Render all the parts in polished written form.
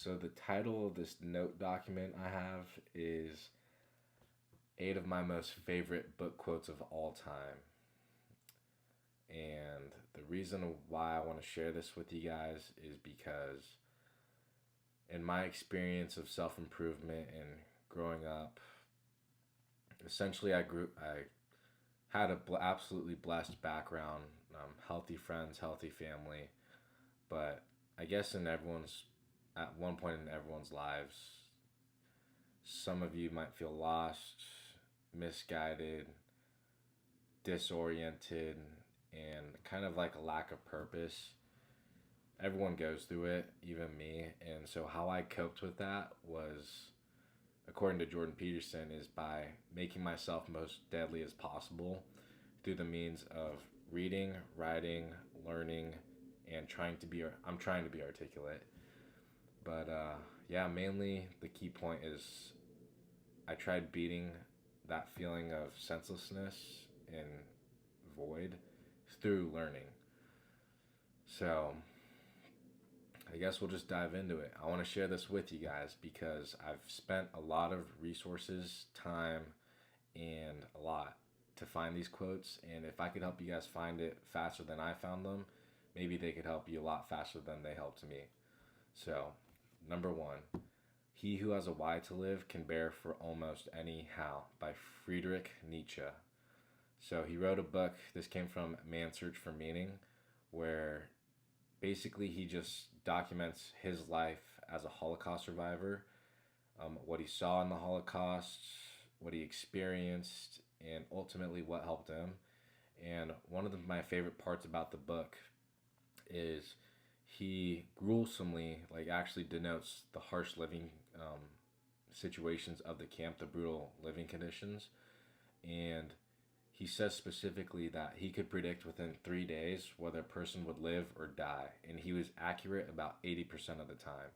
So the title of this note document I have is eight of my most favorite book quotes of all time. And the reason why I want to share this with you guys is because in my experience of self-improvement and growing up, essentially I had a absolutely blessed background, healthy friends, healthy family, but I guess at one point in everyone's lives, some of you might feel lost, misguided, disoriented, and kind of like a lack of purpose. Everyone goes through it, even me. And so, how I coped with that was, according to Jordan Peterson, is by making myself most deadly as possible through the means of reading, writing, learning, and I'm trying to be articulate. But yeah, mainly the key point is I tried beating that feeling of senselessness and void through learning. So I guess we'll just dive into it. I want to share this with you guys because I've spent a lot of resources, time, and a lot to find these quotes. And if I could help you guys find it faster than I found them, maybe they could help you a lot faster than they helped me. So, number one, he who has a why to live can bear for almost any how by Friedrich Nietzsche. So he wrote a book. This came from Man's Search for Meaning, where basically he just documents his life as a Holocaust survivor, what he saw in the Holocaust, what he experienced, and ultimately what helped him. And one of my favorite parts about the book is he gruesomely, like, actually denotes the harsh living situations of the camp, the brutal living conditions. And he says specifically that he could predict within 3 days whether a person would live or die, and he was accurate about 80% of the time.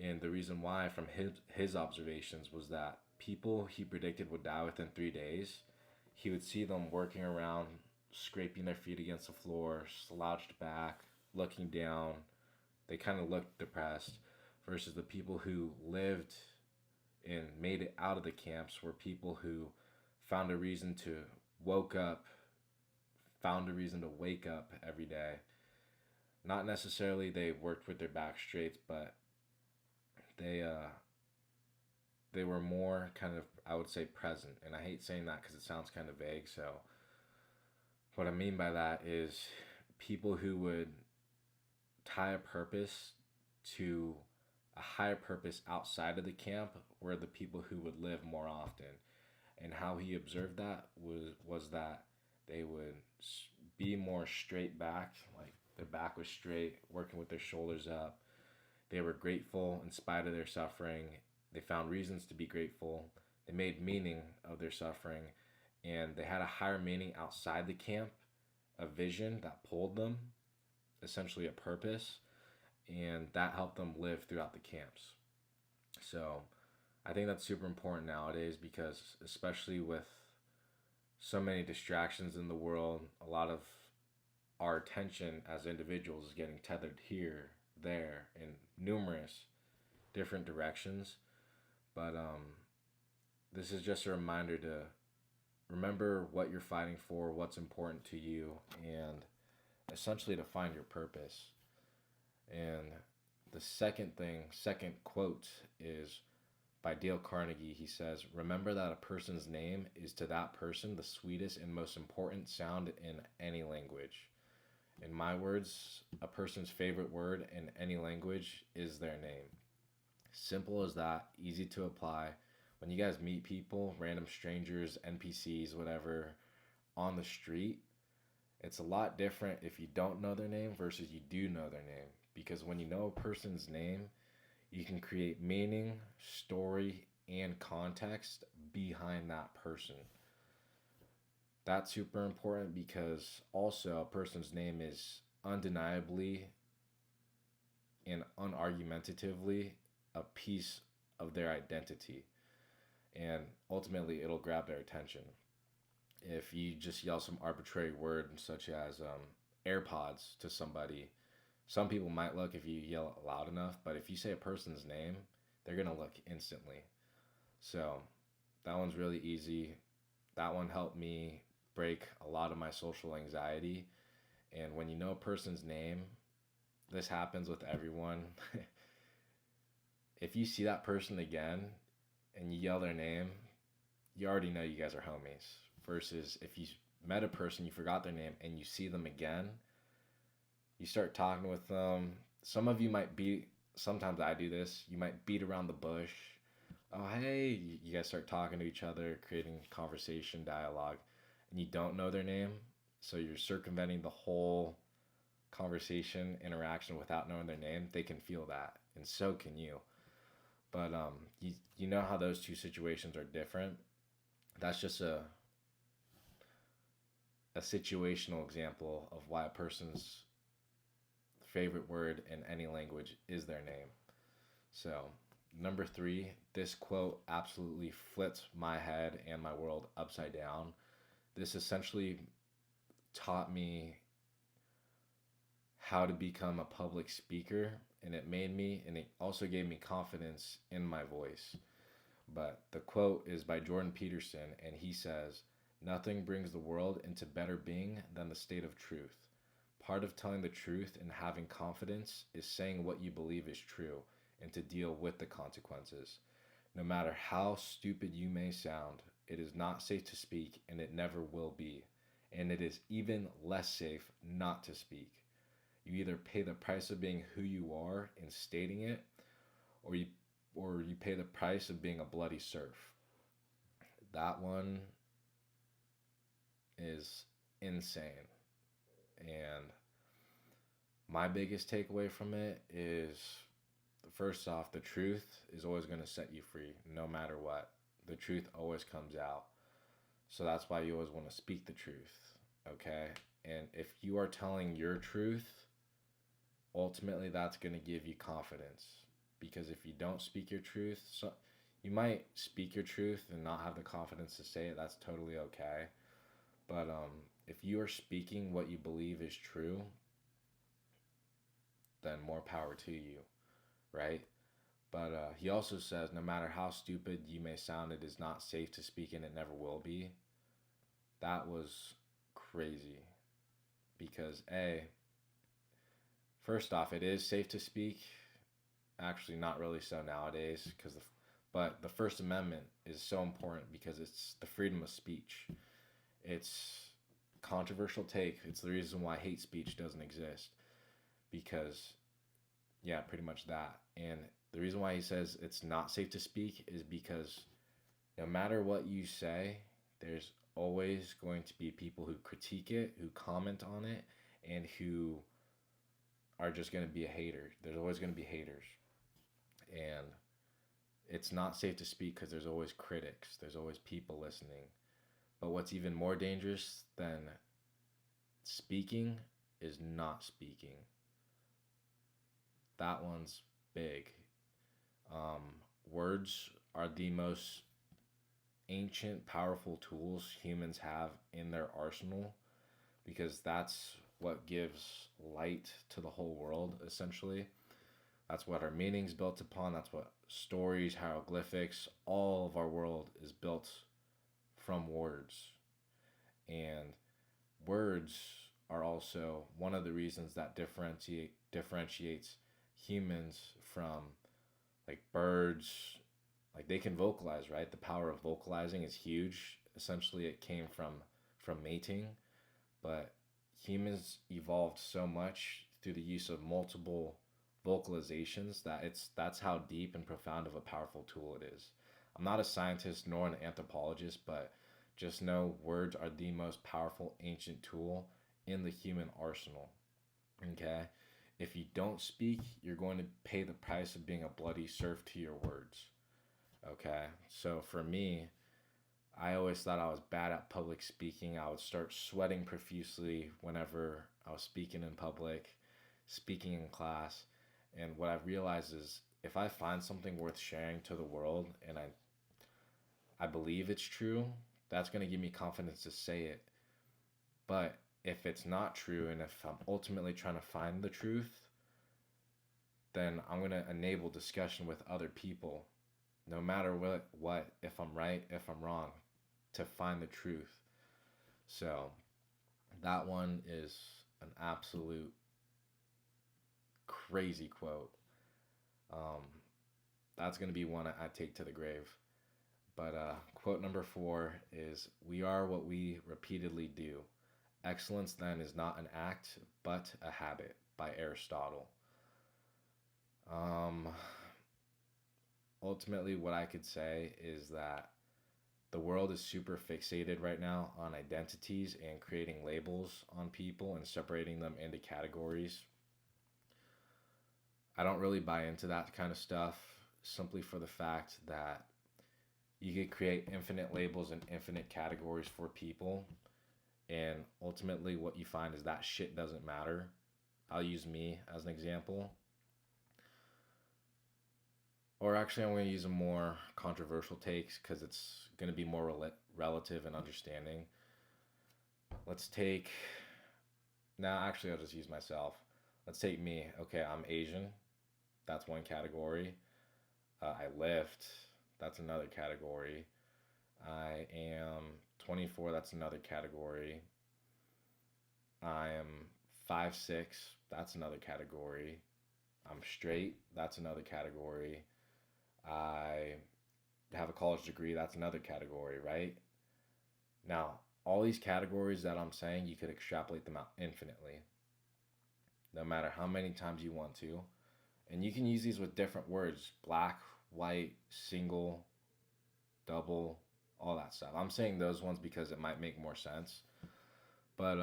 And the reason why, from his observations, was that people he predicted would die within 3 days, he would see them working around, scraping their feet against the floor, slouched back, looking down. They kind of looked depressed, versus the people who lived and made it out of the camps were people who found a reason to woke up, found a reason to wake up every day. Not necessarily they worked with their back straight, but they uh, they were more kind of, I would say, present. And I hate saying that because it sounds kind of vague. So what I mean by that is people who would tie a purpose to a higher purpose outside of the camp were the people who would live more often. And how he observed that was that they would be more straight back, like their back was straight, working with their shoulders up. They were grateful in spite of their suffering. They found reasons to be grateful. They made meaning of their suffering, and they had a higher meaning outside the camp, a vision that pulled them, essentially a purpose, and that helped them live throughout the camps. So I think that's super important nowadays because, especially with so many distractions in the world, a lot of our attention as individuals is getting tethered here, there, in numerous different directions. But this is just a reminder to remember what you're fighting for, what's important to you, and essentially to find your purpose. And the second quote is by Dale Carnegie. He says, "Remember that a person's name is to that person the sweetest and most important sound in any language." In my words, a person's favorite word in any language is their name. Simple as that, easy to apply. When you guys meet people, random strangers, NPCs, whatever, on the street, it's a lot different if you don't know their name versus you do know their name. Because when you know a person's name, you can create meaning, story, and context behind that person. That's super important because also a person's name is undeniably and unargumentatively a piece of their identity. And ultimately, it'll grab their attention. If you just yell some arbitrary word such as AirPods to somebody, Some people might look if you yell loud enough, but if you say a person's name, they're going to look instantly. So that one's really easy. That one helped me break a lot of my social anxiety. And when you know a person's name, this happens with everyone. If you see that person again and you yell their name, you already know you guys are homies. Versus if you met a person, you forgot their name, and you see them again, you start talking with them. Some of you might beat, sometimes I do this, you might beat around the bush. Oh, hey, you guys start talking to each other, creating conversation, dialogue, and you don't know their name. So you're circumventing the whole conversation, interaction without knowing their name. They can feel that, and so can you. But you know how those two situations are different. That's just a situational example of why a person's favorite word in any language is their name. So, number 3, this quote absolutely flipped my head and my world upside down. This essentially taught me how to become a public speaker, and it also gave me confidence in my voice. But the quote is by Jordan Peterson, and he says, "Nothing brings the world into better being than the state of truth. Part of telling the truth and having confidence is saying what you believe is true and to deal with the consequences. No matter how stupid you may sound, it is not safe to speak and it never will be. And it is even less safe not to speak. You either pay the price of being who you are and stating it, or you pay the price of being a bloody serf." That one is insane. And my biggest takeaway from it is, first off, the truth is always going to set you free no matter what. The truth always comes out. So that's why you always want to speak the truth, okay? And if you are telling your truth, ultimately that's going to give you confidence. Because if you don't speak your truth, so you might speak your truth and not have the confidence to say it. That's totally okay. But if you are speaking what you believe is true, then more power to you, right? But he also says, no matter how stupid you may sound, it is not safe to speak and it never will be. That was crazy. Because first off, it is safe to speak. Actually, not really so nowadays, but the First Amendment is so important because it's the freedom of speech. It's controversial take. It's the reason why hate speech doesn't exist. Because, yeah, pretty much that. And the reason why he says it's not safe to speak is because no matter what you say, there's always going to be people who critique it, who comment on it, and who are just going to be a hater. There's always going to be haters. And it's not safe to speak because there's always critics. There's always people listening. But what's even more dangerous than speaking is not speaking. That one's big. Words are the most ancient, powerful tools humans have in their arsenal because that's what gives light to the whole world, essentially. That's what our meaning's built upon. That's what stories, hieroglyphics, all of our world is built from words. And words are also one of the reasons that differentiates humans from like birds. Like they can vocalize, right? The power of vocalizing is huge. Essentially it came from mating, but humans evolved so much through the use of multiple vocalizations that's how deep and profound of a powerful tool it is. I'm not a scientist nor an anthropologist, but just know words are the most powerful ancient tool in the human arsenal. Okay? If you don't speak, you're going to pay the price of being a bloody serf to your words. Okay? So for me, I always thought I was bad at public speaking. I would start sweating profusely whenever I was speaking in public, speaking in class. And what I've realized is if I find something worth sharing to the world and I believe it's true, that's going to give me confidence to say it. But if it's not true and if I'm ultimately trying to find the truth, then I'm going to enable discussion with other people, no matter what, if I'm right, if I'm wrong, to find the truth. So that one is an absolute crazy quote. Um, that's going to be one I take to the grave. But quote number 4 is, "We are what we repeatedly do. Excellence then is not an act, but a habit," by Aristotle. Um, Ultimately, what I could say is that the world is super fixated right now on identities and creating labels on people and separating them into categories. I don't really buy into that kind of stuff, simply for the fact that you could create infinite labels and infinite categories for people, and ultimately what you find is that shit doesn't matter. I'll use me as an example. Or actually, I'm going to use a more controversial takes because it's going to be more relative and understanding. Let's take. Now, actually, I'll just use myself. Let's take me. Okay, I'm Asian. That's one category. I lift. That's another category. I am 24. That's another category. I am 5'6". That's another category. I'm straight. That's another category. I have a college degree. That's another category, right? Now, all these categories that I'm saying, you could extrapolate them out infinitely, no matter how many times you want to. And you can use these with different words: black, white, single, double, all that stuff. I'm saying those ones because it might make more sense. But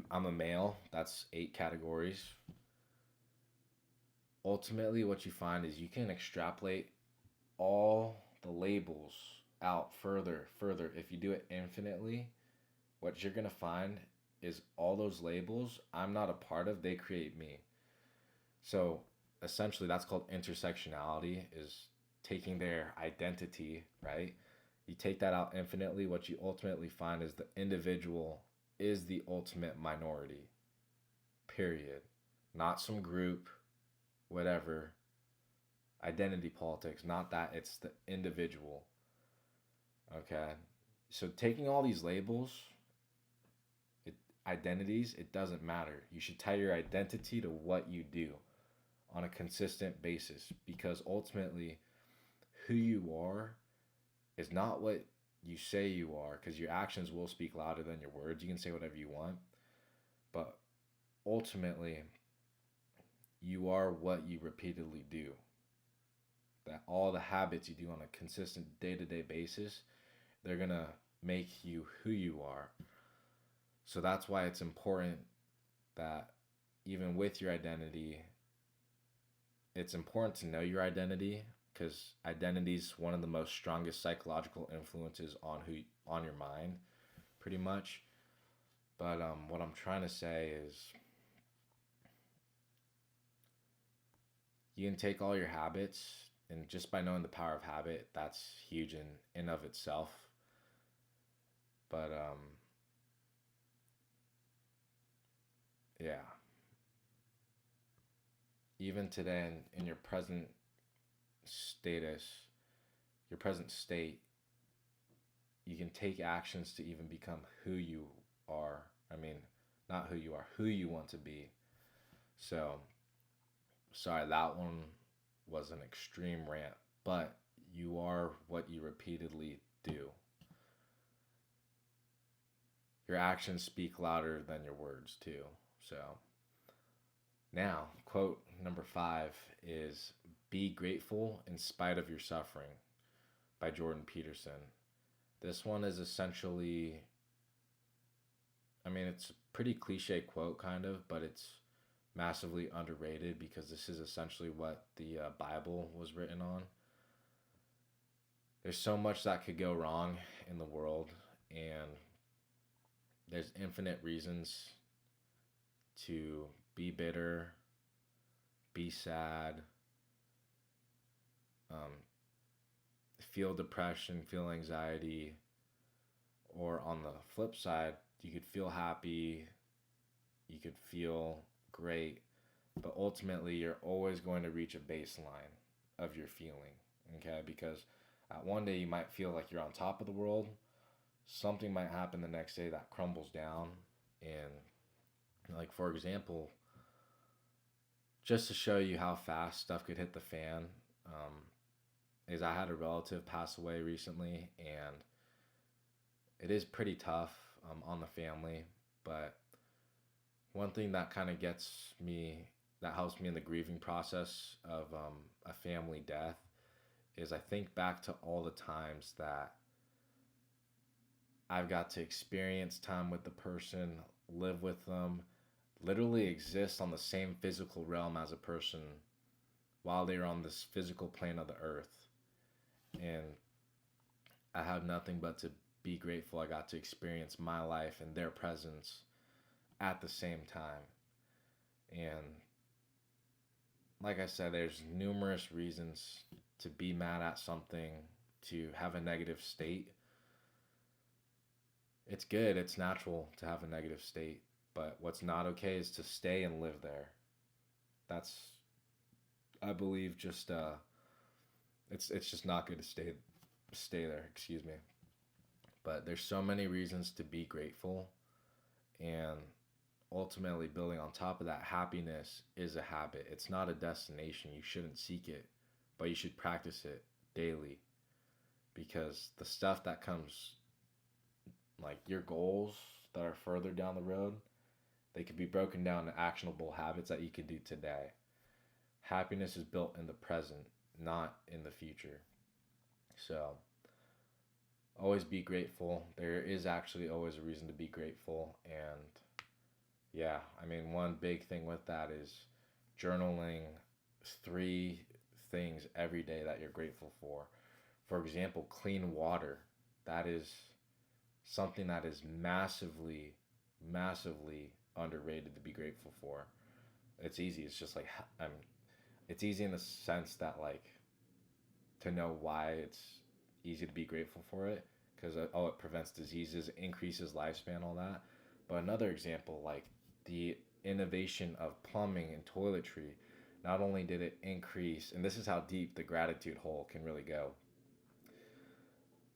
I'm a male. That's 8 categories. Ultimately, what you find is you can extrapolate all the labels out further. If you do it infinitely, what you're going to find is all those labels I'm not a part of, they create me. So essentially, that's called intersectionality, is taking their identity, right? You take that out infinitely, what you ultimately find is the individual is the ultimate minority, period. Not some group, whatever, identity politics, not that, it's the individual. Okay, so taking all these labels, identities, it doesn't matter. You should tie your identity to what you do on a consistent basis, because ultimately who you are is not what you say you are, because your actions will speak louder than your words. You can say whatever you want, but ultimately you are what you repeatedly do. That all the habits you do on a consistent day-to-day basis, they're going to make you who you are. So that's why it's important that even with your identity, it's important to know your identity, because identity is one of the most strongest psychological influences on your mind, pretty much. But what I'm trying to say is, you can take all your habits, and just by knowing the power of habit, that's huge in of itself. But yeah, even today in your present status, your present state, you can take actions to even become who you are. I mean, not who you are, who you want to be. So, sorry, that one was an extreme rant, but you are what you repeatedly do. Your actions speak louder than your words, too. So, now, quote number 5 is, "Be grateful in spite of your suffering," by Jordan Peterson. This one is essentially, I mean, it's a pretty cliche quote, kind of, but it's massively underrated, because this is essentially what the Bible was written on. There's so much that could go wrong in the world, and there's infinite reasons to be bitter, be sad, feel depression, feel anxiety. Or on the flip side, you could feel happy, you could feel great. but ultimately you're always going to reach a baseline of your feeling, okay? Because at one day you might feel like you're on top of the world, something might happen the next day that crumbles down, and like for example, just to show you how fast stuff could hit the fan, um, is I had a relative pass away recently, and it is pretty tough on the family. But one thing that kind of gets me, that helps me in the grieving process of a family death, is I think back to all the times that I've got to experience time with the person, live with them, literally exist on the same physical realm as a person while they're on this physical plane of the earth. And I have nothing but to be grateful I got to experience my life and their presence at the same time. And like I said, there's numerous reasons to be mad at something, to have a negative state. It's good, it's natural to have a negative state, but what's not okay is to stay and live there. That's, I believe, just it's just not good to stay there, excuse me. But there's so many reasons to be grateful, and ultimately building on top of that, happiness is a habit. It's not a destination. You shouldn't seek it, but you should practice it daily, because the stuff that comes, like your goals that are further down the road, they could be broken down to actionable habits that you can do today. Happiness is built in the present, not in the future. So always be grateful. There is actually always a reason to be grateful. And yeah, I mean, one big thing with that is journaling 3 things every day that you're grateful for. For example, clean water. That is something that is massively, massively underrated to be grateful for. It's easy. It's just like, it's easy in the sense that, like, to know why it's easy to be grateful for it, because oh, it prevents diseases, increases lifespan, all that. But another example, like the innovation of plumbing and toiletry, not only did it increase, and this is how deep the gratitude hole can really go.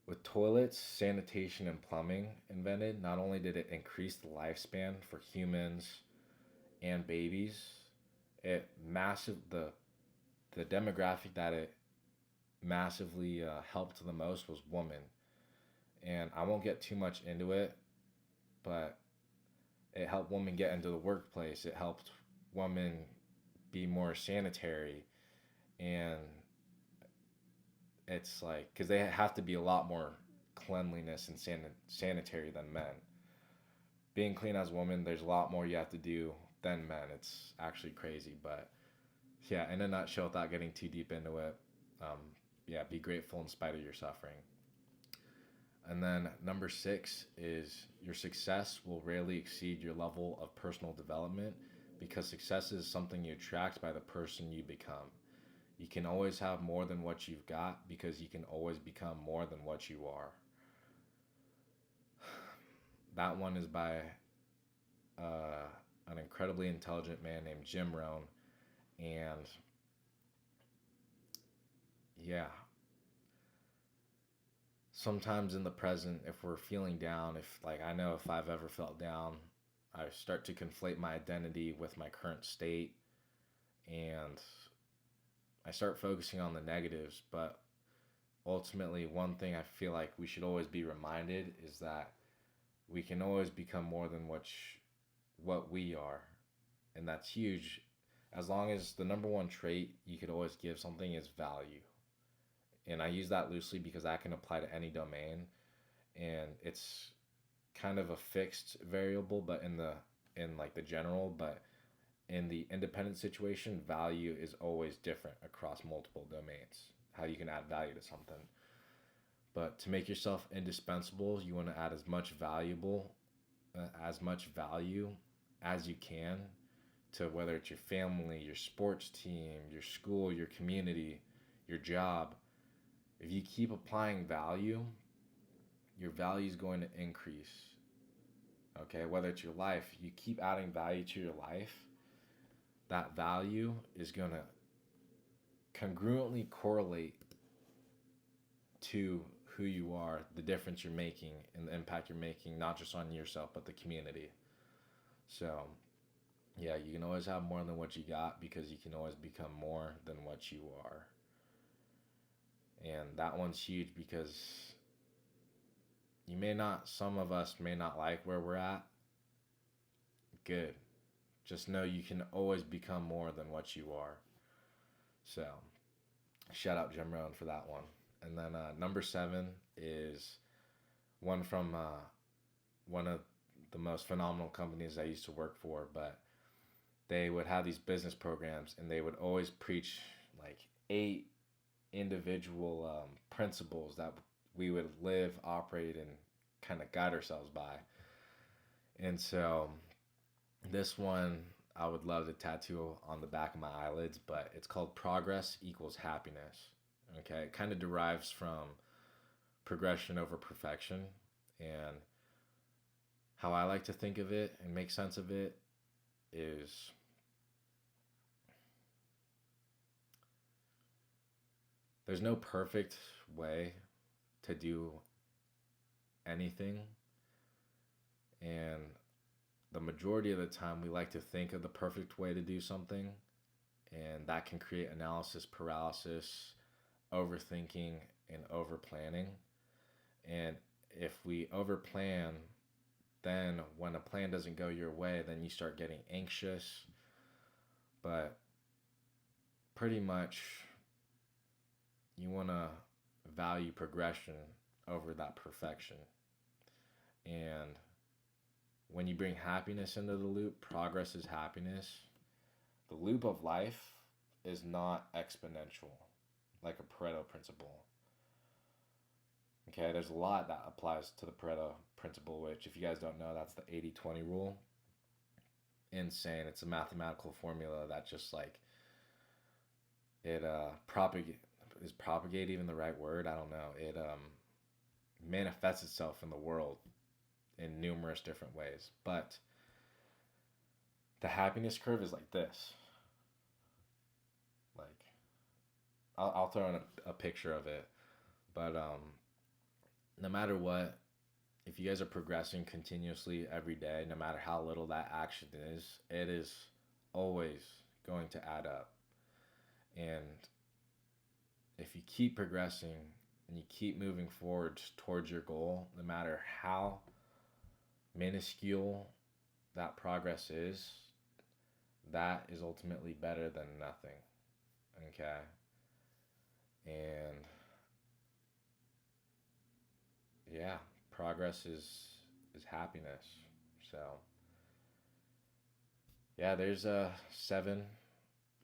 With toilets, sanitation, and plumbing invented, not only did it increase the lifespan for humans and babies, it massive the demographic that it massively helped the most was women. And I won't get too much into it, but it helped women get into the workplace. It helped women be more sanitary, and it's like, because they have to be a lot more cleanliness and sanitary than men. Being clean as a woman, there's a lot more you have to do than men. It's actually crazy, but yeah, in a nutshell, without getting too deep into it, um, yeah, be grateful in spite of your suffering. And then number 6 is your success will rarely exceed your level of personal development, because success is something you attract by the person you become. You can always have more than what you've got, because you can always become more than what you are. That one is by uh, an incredibly intelligent man named Jim Rohn. And yeah, sometimes in the present, if we're feeling down, if, like, I know if I've ever felt down, I start to conflate my identity with my current state, and I start focusing on the negatives. But ultimately, one thing I feel like we should always be reminded is that we can always become more than what we are. And that's huge. As long as the number one trait you could always give something is value. And I use that loosely because that can apply to any domain, and it's kind of a fixed variable, but in like the general, but in the independent situation, value is always different across multiple domains. How you can add value to something. But to make yourself indispensable, you want to add as much value as you can to, whether it's your family, your sports team, your school, your community, your job. If you keep applying value, your value is going to increase. Okay, whether it's your life, you keep adding value to your life, that value is going to congruently correlate to who you are, the difference you're making, and the impact you're making, not just on yourself, but the community. So, yeah, you can always have more than what you got because you can always become more than what you are. And that one's huge because some of us may not like where we're at. Good. Just know you can always become more than what you are. So, shout out Jim Rohn for that one. And then number 7 is one from one of the most phenomenal companies I used to work for, but they would have these business programs and they would always preach like 8 individual principles that we would live, operate, and kind of guide ourselves by. And so this one I would love to tattoo on the back of my eyelids, but it's called progress equals happiness. Okay, it kind of derives from progression over perfection. And how I like to think of it and make sense of it is there's no perfect way to do anything. And the majority of the time, we like to think of the perfect way to do something. And that can create analysis paralysis, overthinking, and over planning. And if we over plan, then when a plan doesn't go your way, then you start getting anxious. But pretty much, you want to value progression over that perfection. And when you bring happiness into the loop, progress is happiness. The loop of life is not exponential, like a Pareto principle. Okay, there's a lot that applies to the Pareto principle, which, if you guys don't know, that's the 80-20 rule. Insane. It's a mathematical formula that just like it is propagate even the right word? I don't know. It manifests itself in the world in numerous different ways. But the happiness curve is like this. Like, I'll throw in a picture of it. But no matter what, if you guys are progressing continuously every day, no matter how little that action is, it is always going to add up. And if you keep progressing and you keep moving forward towards your goal, no matter how minuscule that progress is, that is ultimately better than nothing. Okay? And yeah, progress is happiness. So yeah, there's 7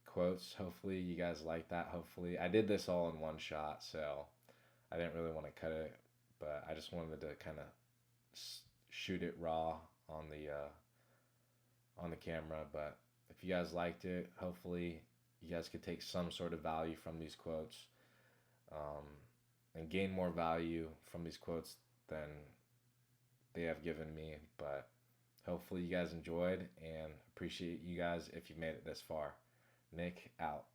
quotes. Hopefully you guys like that. Hopefully I did this all in one shot, so I didn't really want to cut it, but I just wanted to kind of shoot it raw on the camera. But if you guys liked it, hopefully you guys could take some sort of value from these quotes, and gain more value from these quotes than they have given me. But hopefully you guys enjoyed, and appreciate you guys if you made it this far. Nick out.